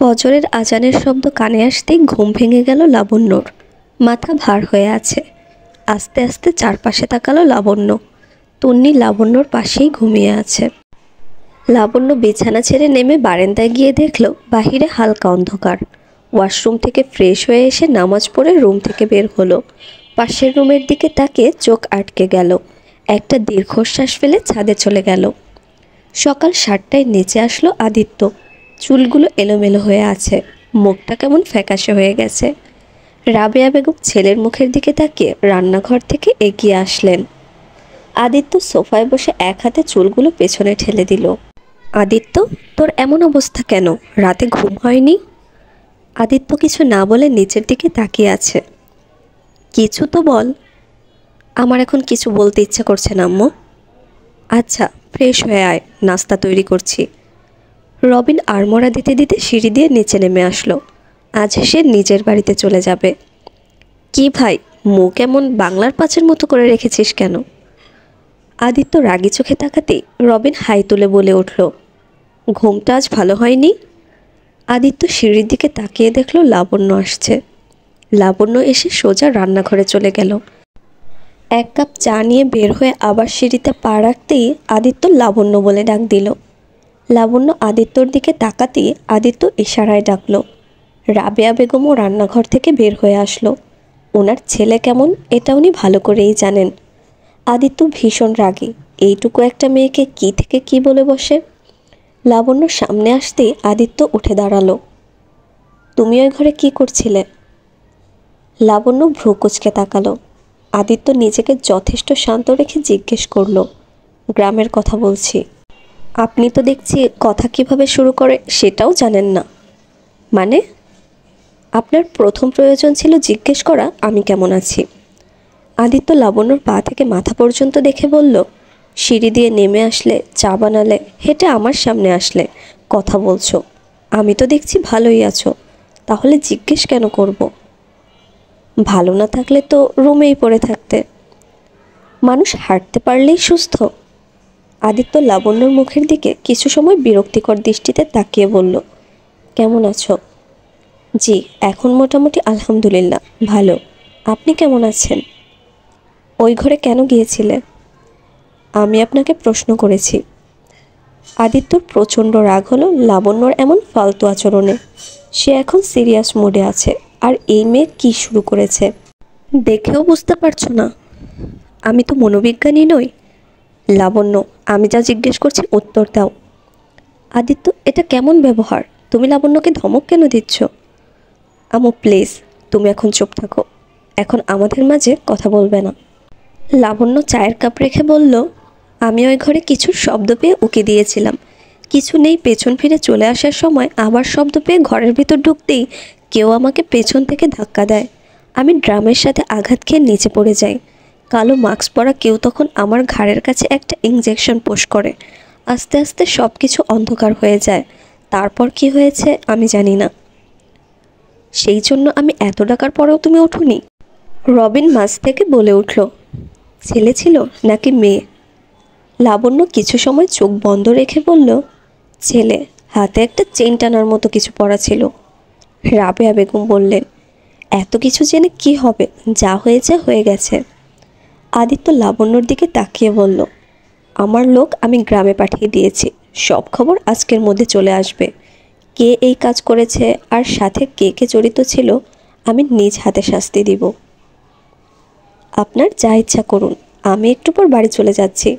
ফজরের আজানের শব্দ কানে আসতেই ঘুম ভেঙে গেল লাবণ্যর। মাথা ভার হয়ে আছে। আস্তে আস্তে চারপাশে তাকালো লাবণ্য। তন্নি লাবণ্যর পাশেই ঘুমিয়ে আছে। লাবণ্য বিছানা ছেড়ে নেমে বারান্দায় গিয়ে দেখল বাহিরে হালকা অন্ধকার। ওয়াশরুম থেকে ফ্রেশ হয়ে এসে নামাজ পড়ে রুম থেকে বের হলো। পাশের রুমের দিকে তাকিয়ে চোখ আটকে গেল। একটা দীর্ঘশ্বাস ফেলে ছাদে চলে গেল। সকাল 7টায় নিচে আসলো আদিত্য। চুলগুলো এলোমেলো হয়ে আছে, মুখটা কেমন ফ্যাকাশে হয়ে গেছে। রাবেয়া বেগম ছেলের মুখের দিকে তাকিয়ে রান্নাঘর থেকে এগিয়ে আসলেন। আদিত্য সোফায় বসে এক হাতে চুলগুলো পেছনে ঠেলে দিল। আদিত্য, তোর এমন অবস্থা কেন? রাতে ঘুম হয়নি? আদিত্য কিছু না বলে নিচের দিকে তাকিয়ে আছে। কিছু তো বল। আমার এখন কিছু বলতে ইচ্ছা করছে না আম্মু। আচ্ছা, ফ্রেশ হয়ে আয়, নাস্তা তৈরি করছি। রবিন আড়মোড়া দিতে দিতে সিঁড়ি দিয়ে নিচে নেমে আসলো। আজ সে নিজের বাড়িতে চলে যাবে। কি ভাই, মুখ এমন বাংলার পাঁচের মতো করে রেখেছিস কেন? আদিত্য রাগি চোখে তাকাতেই রবিন হাই তুলে বলে উঠল, ঘুমটা আজ ভালো হয়নি? আদিত্য সিঁড়ির দিকে তাকিয়ে দেখল লাবণ্য আসছে। লাবণ্য এসে সোজা রান্নাঘরে চলে গেল। এক কাপ চা নিয়ে বের হয়ে আবার সিঁড়িতে পা রাখতেই আদিত্য লাবণ্য বলে ডাক দিল। লাবণ্য আদিত্যর দিকে তাকাতেই আদিত্য ইশারায় ডাকল। রাবেয়া বেগমও রান্নাঘর থেকে বের হয়ে আসলো। ওনার ছেলে কেমন এটা উনি ভালো করেই জানেন। আদিত্য ভীষণ রাগী। এইটুকু একটা মেয়েকে কি থেকে কি বলে বসে। লাবণ্য সামনে আসতেই আদিত্য উঠে দাঁড়ালো। তুমি ওই ঘরে কি করছিলে? লাবণ্য ভ্রু কুঁচকে তাকালো। আদিত্য নিজেকে যথেষ্ট শান্ত রেখে জিজ্ঞেস করলো, গ্রামের কথা বলছি। আপনি তো দেখছি কথা কিভাবে শুরু করে সেটাও জানেন না। মানে? আপনার প্রথম প্রয়োজন ছিল জিজ্ঞেস করা আমি কেমন আছি। আদিত্য লাবণ্যর পা থেকে মাথা পর্যন্ত দেখে বলল, সিঁড়ি দিয়ে নেমে আসলে, চা বানালে, হেঁটে আমার সামনে আসলে, কথা বলছো। আমি তো দেখছি ভালোই আছো, তাহলে জিজ্ঞেস কেন করব? ভালো না থাকলে তো রুমেই পড়ে থাকতে। মানুষ হাঁটতে পারলেই সুস্থ? আদিত্য লাবণ্যর মুখের দিকে কিছু সময় বিরক্তিকর দৃষ্টিতে তাকিয়ে বলল, কেমন আছো? জি, এখন মোটামুটি আলহামদুলিল্লাহ ভালো। আপনি কেমন আছেন? ওই ঘরে কেন গিয়েছিলে? আমি আপনাকে প্রশ্ন করেছি। আদিত্যর প্রচণ্ড রাগ হলো লাবণ্যর এমন ফালতু আচরণে। সে এখন সিরিয়াস মোডে আছে। আর এই মেয়ে কী শুরু করেছে দেখেও বুঝতে পারছো না? আমি তো মনোবিজ্ঞানী নই। লাবণ্য, আমি যা জিজ্ঞেস করছি উত্তর দাও। আদিত্য, এটা কেমন ব্যবহার? তুমি লাবণ্যকে ধমক কেন দিচ্ছ? আম্মু প্লিজ, তুমি এখন চুপ থাকো। এখন আমাদের মাঝে কথা বলবে না। লাবণ্য চায়ের কাপ রেখে বলল, আমি ওই ঘরে কিছু শব্দ পেয়ে উকি দিয়েছিলাম। কিছু নেই, পেছন ফিরে চলে আসার সময় আবার শব্দ পেয়ে ঘরের ভিতর ঢুকতেই কেউ আমাকে পেছন থেকে ধাক্কা দেয়। আমি ড্রামের সাথে আঘাত খেয়ে নিচে পড়ে যাই। কালো মাস্ক পরা কেউ তখন আমার ঘাড়ের কাছে একটা ইঞ্জেকশন পোষ করে। আস্তে আস্তে সব কিছু অন্ধকার হয়ে যায়। তারপর কি হয়েছে আমি জানি না। সেই জন্য আমি এত ডাকার পরেও তুমি ওঠোনি? রবিন মাঝ থেকে বলে উঠল, ছেলে ছিল নাকি মেয়ে? লাবণ্য কিছু সময় চোখ বন্ধ রেখে বলল, ছেলে, হাতে একটা চেইন টানার মতো কিছু পরা ছিল। রাবেয়া বেগম বললেন, এত কিছু জেনে কি হবে? যা হয়েছে হয়ে গেছে। আদিত্য লাবণ্যর দিকে তাকিয়ে বলল, আমার লোক আমি গ্রামে পাঠিয়ে দিয়েছি। সব খবর আজকের মধ্যে চলে আসবে। কে এই কাজ করেছে আর সাথে কে কে জড়িত ছিল আমি নিজ হাতে শাস্তি দিব। আপনার যা ইচ্ছা করুন, আমি একটু পর বাড়ি চলে যাচ্ছি।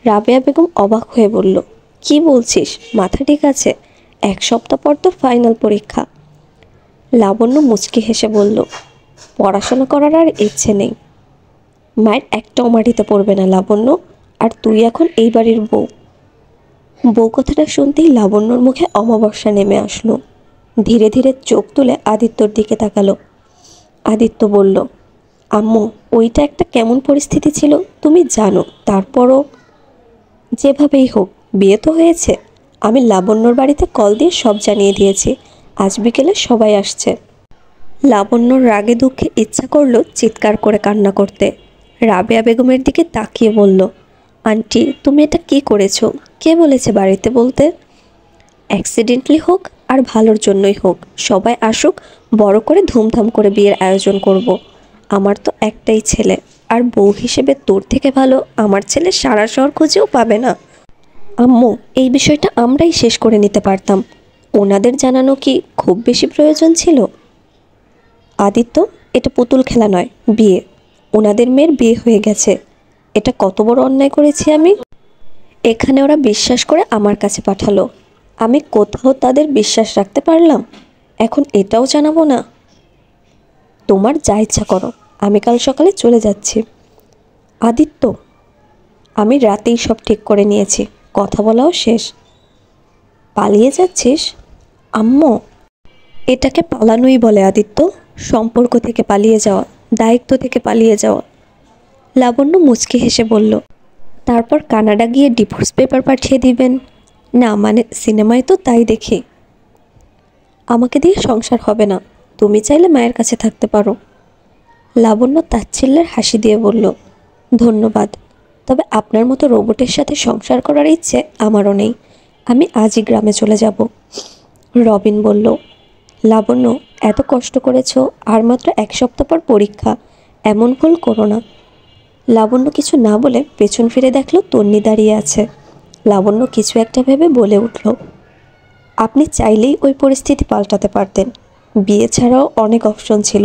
রাবেয়া বেগম অবাক হয়ে বলল, কি বলছিস? মাথা ঠিক আছে? 1 সপ্তাহ পর তো ফাইনাল পরীক্ষা। লাবণ্য মুচকি হেসে বলল, পড়াশোনা করার আর ইচ্ছে নেই। মায়ের একটাও মাটিতে পড়বে না লাবণ্য। আর তুই এখন এই বাড়ির বউ। বউ কথাটা শুনতেই লাবণ্যর মুখে অমাবস্যা নেমে আসলো। ধীরে ধীরে চোখ তুলে আদিত্যর দিকে তাকালো। আদিত্য বলল, আম্মু, ওইটা একটা কেমন পরিস্থিতি ছিল তুমি জানো। তারপরও যেভাবেই হোক বিয়ে তো হয়েছে। আমি লাবণ্যর বাড়িতে কল দিয়ে সব জানিয়ে দিয়েছি। আজ বিকেলে সবাই আসছে। লাবণ্যর রাগে দুঃখে ইচ্ছা করলো চিৎকার করে কান্না করতে। রাবেয়া বেগমের দিকে তাকিয়ে বলল, আন্টি, তুমি এটা কি করেছো? কে বলেছে বাড়িতে বলতে? অ্যাক্সিডেন্টলি হোক আর ভালোর জন্যই হোক, সবাই আসুক, বড় করে ধুমধাম করে বিয়ের আয়োজন করব। আমার তো একটাই ছেলে, আর বউ হিসেবে তোর থেকে ভালো আমার ছেলে সারা শহর খুঁজেও পাবে না। আম্মু, এই বিষয়টা আমরাই শেষ করে নিতে পারতাম, ওনাদের জানানো কি খুব বেশি প্রয়োজন ছিল? আদিত্য, এটা পুতুল খেলা নয়, বিয়ে। ওনাদের মেয়ের বিয়ে হয়ে গেছে। এটা কত বড় অন্যায় করেছি আমি। এখানে ওরা বিশ্বাস করে আমার কাছে পাঠালো, আমি কোথাও তাদের বিশ্বাস রাখতে পারলাম? এখন এটাও জানাবো না? তোমার যা ইচ্ছা করো, আমি কাল সকালে চলে যাচ্ছি। আদিত্য, আমি রাতেই সব ঠিক করে নিয়েছি, কথা বলাও শেষ। পালিয়ে যাচ্ছিস? আম্মু, এটাকে পালানোই বলে আদিত্য, সম্পর্ক থেকে পালিয়ে যাওয়া, দায়িত্ব থেকে পালিয়ে যাওয়া। লাবণ্য মুচকি হেসে বলল, তারপর কানাডা গিয়ে ডিভোর্স পেপার পাঠিয়ে দিবেন? না মানে সিনেমায় তো তাই দেখি। আমাকে দিয়ে সংসার হবে না, তুমি চাইলে মায়ের কাছে থাকতে পারো। লাবণ্য তাচ্ছিল্যের হাসি দিয়ে বলল, ধন্যবাদ, তবে আপনার মতো রোবটের সাথে সংসার করার ইচ্ছে আমারও নেই। আমি আজই গ্রামে চলে যাব। রবিন বলল, লাবণ্য, এত কষ্ট করেছ, আর মাত্র 1 সপ্তাহ পর পরীক্ষা, এমন ভুল করো না। লাবণ্য কিছু না বলে পেছন ফিরে দেখল তন্নি দাঁড়িয়ে আছে। লাবণ্য কিছু একটা ভেবে বলে উঠল, আপনি চাইলেই ওই পরিস্থিতি পাল্টাতে পারতেন, বিয়ে ছাড়াও অনেক অপশন ছিল।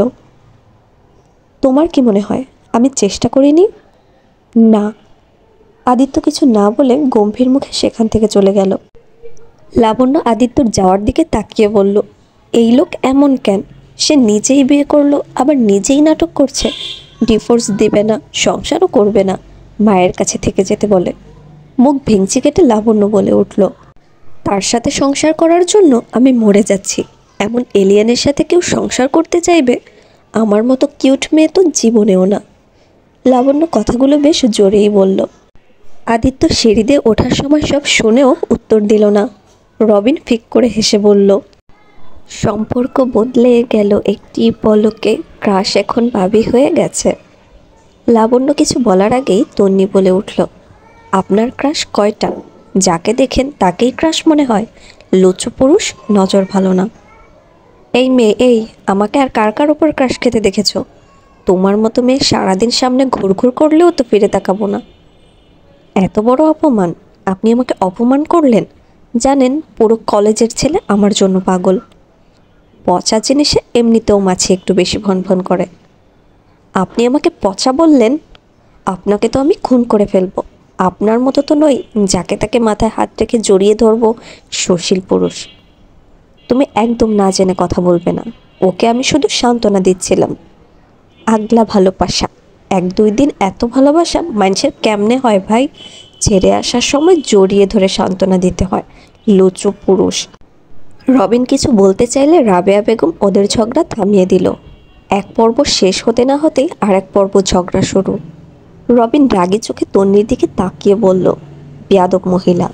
তোমার কি মনে হয় আমি চেষ্টা করিনি? না। আদিত্য কিছু না বলে গম্ভীর মুখে সেখান থেকে চলে গেল। লাবণ্য আদিত্যর যাওয়ার দিকে তাকিয়ে বলল, এই লোক এমন কেন? সে নিজেই বিয়ে করলো, আবার নিজেই নাটক করছে। ডিভোর্স দেবে না, সংসারও করবে না, মায়ের কাছে থেকে যেতে বলে। মুখ ভেঙচি কেটে লাবণ্য বলে উঠল, তার সাথে সংসার করার জন্য আমি মরে যাচ্ছি। এমন এলিয়েনের সাথে কেউ সংসার করতে চাইবে? আমার মতো কিউট মেয়ে তো জীবনেও না। লাবণ্য কথাগুলো বেশ জোরেই বলল। আদিত্য সিঁড়ি দিয়ে ওঠার সময় সব শুনেও উত্তর দিল না। রবিন ফিক করে হেসে বলল, সম্পর্ক বদলে গেল একটি পলকে, ক্রাশ এখন ভাবি হয়ে গেছে। লাবণ্য কিছু বলার আগেই তন্নি বলে উঠল, আপনার ক্রাশ কয়টা? যাকে দেখেন তাকেই ক্রাশ মনে হয়? লুচু পুরুষ, নজর ভালো না। এই মেয়ে, এই আমাকে আর কার কার ওপর ক্রাশ খেতে দেখেছ? তোমার মতো মেয়ে সারাদিন সামনে ঘুরঘুর করলেও তো ফিরে তাকাবো না। এত বড় অপমান! আপনি আমাকে অপমান করলেন। জানেন পুরো কলেজের ছেলে আমার জন্য পাগল। পচা জিনিসে এমনিতেও মাছি একটু বেশি ভনভন করে। আপনি আমাকে পচা বললেন? আপনাকে তো আমি খুন করে ফেলবো। আপনার মতো তো নই যাকে তাকে মাথায় হাত রেখে জড়িয়ে ধরবো, সুশীল পুরুষ। তুমি একদম না জেনে কথা বলবে না, ওকে আমি শুধু সান্ত্বনা দিচ্ছিলাম। আগলা ভালোবাসা, 1-2 দিন এত ভালোবাসা মানুষের কেমনে হয় ভাই? ছেড়ে আসার সময় জড়িয়ে ধরে সান্ত্বনা দিতে হয়, লুচু পুরুষ। রবিন কিছু বলতে চাইলে রাবেয়া বেগম ওদের ঝগড়া থামিয়ে দিল। এক পর্ব শেষ হতে না হতেই আরেক পর্ব ঝগড়া শুরু। রবিন রাগী চোখে তন্নির দিকে তাকিয়ে বলল, বেয়াদব মহিলা।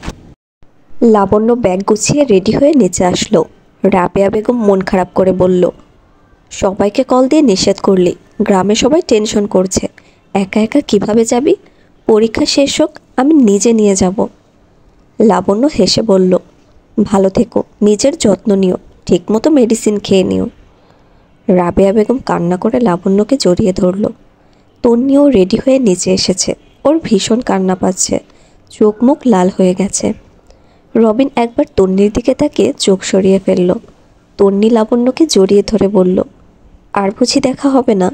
লাবণ্য ব্যাগ গুছিয়ে রেডি হয়ে নিচে আসলো। রাবেয়া বেগম মন খারাপ করে বলল, সবাইকে কল দিয়ে নিষেধ করলি, গ্রামে সবাই টেনশন করছে, একা একা কিভাবে যাবি? পরীক্ষা শেষ হোক, আমি নিজে নিয়ে যাব। লাবণ্য হেসে বলল, ভালো থেকো, নিজের যত্ন নিও, ঠিকমতো মেডিসিন খেয়ে নিও। রাবেয়া বেগম কান্না করে লাবণ্যকে জড়িয়ে ধরল। তন্নিও রেডি হয়ে নিচে এসেছে, ওর ভীষণ কান্না পাচ্ছে, চোখ মুখ লাল হয়ে গেছে। রবিন একবার তন্নির দিকে তাকিয়ে চোখ সরিয়ে ফেলল। তন্নি লাবণ্যকে জড়িয়ে ধরে বলল, আর বুঝি দেখা হবে না?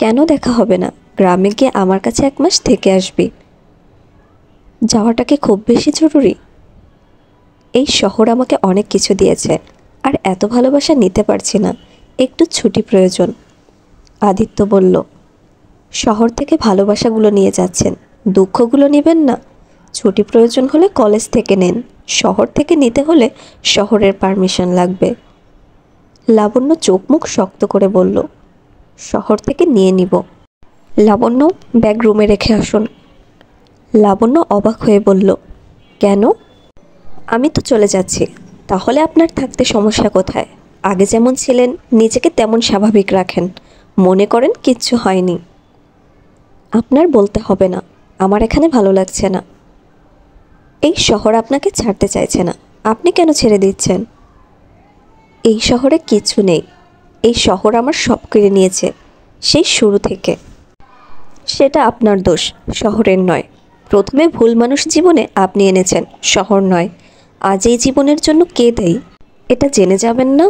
কেন দেখা হবে না? গ্রামে গিয়ে আমার কাছে 1 মাস থেকে আসবি। যাওয়াটা কি খুব বেশি জরুরি? এই শহর আমাকে অনেক কিছু দিয়েছে, আর এত ভালোবাসা নিতে পারছি না, একটু ছুটি প্রয়োজন। আদিত্য বলল, শহর থেকে ভালোবাসাগুলো নিয়ে যাচ্ছেন, দুঃখগুলো নেবেন না। ছুটি প্রয়োজন হলে কলেজ থেকে নেন, শহর থেকে নিতে হলে শহরের পারমিশন লাগবে। লাবণ্য চোখ মুখ শক্ত করে বলল, শহর থেকে নিয়ে নিব। লাবণ্য, ব্যাগ রুমে রেখে আসুন। লাবণ্য অবাক হয়ে বলল, কেন? আমি তো চলে যাচ্ছি, তাহলে আপনার থাকতে সমস্যা কোথায়? আগে যেমন ছিলেন নিজেকে তেমন স্বাভাবিক রাখেন, মনে করেন কিচ্ছু হয়নি। আপনার বলতে হবে না, আমার এখানে ভালো লাগছে না। এই শহর আপনাকে ছাড়তে চাইছে না, আপনি কেন ছেড়ে দিচ্ছেন? এই শহরে কিছু নেই। এই শহর আমার সব কেড়ে নিয়েছে, সেই শুরু থেকে। সেটা আপনার দোষ, শহরের নয়। প্রথমে ভুল মানুষ জীবনে আপনি এনেছেন, শহর নয়। আজ এই জীবনের জন্য কে দেয় এটা জেনে যাবেন না?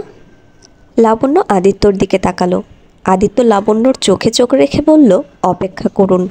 লাবণ্য আদিত্যর দিকে তাকালো। আদিত্য লাবণ্যর চোখে চোখ রেখে বলল, অপেক্ষা করুন।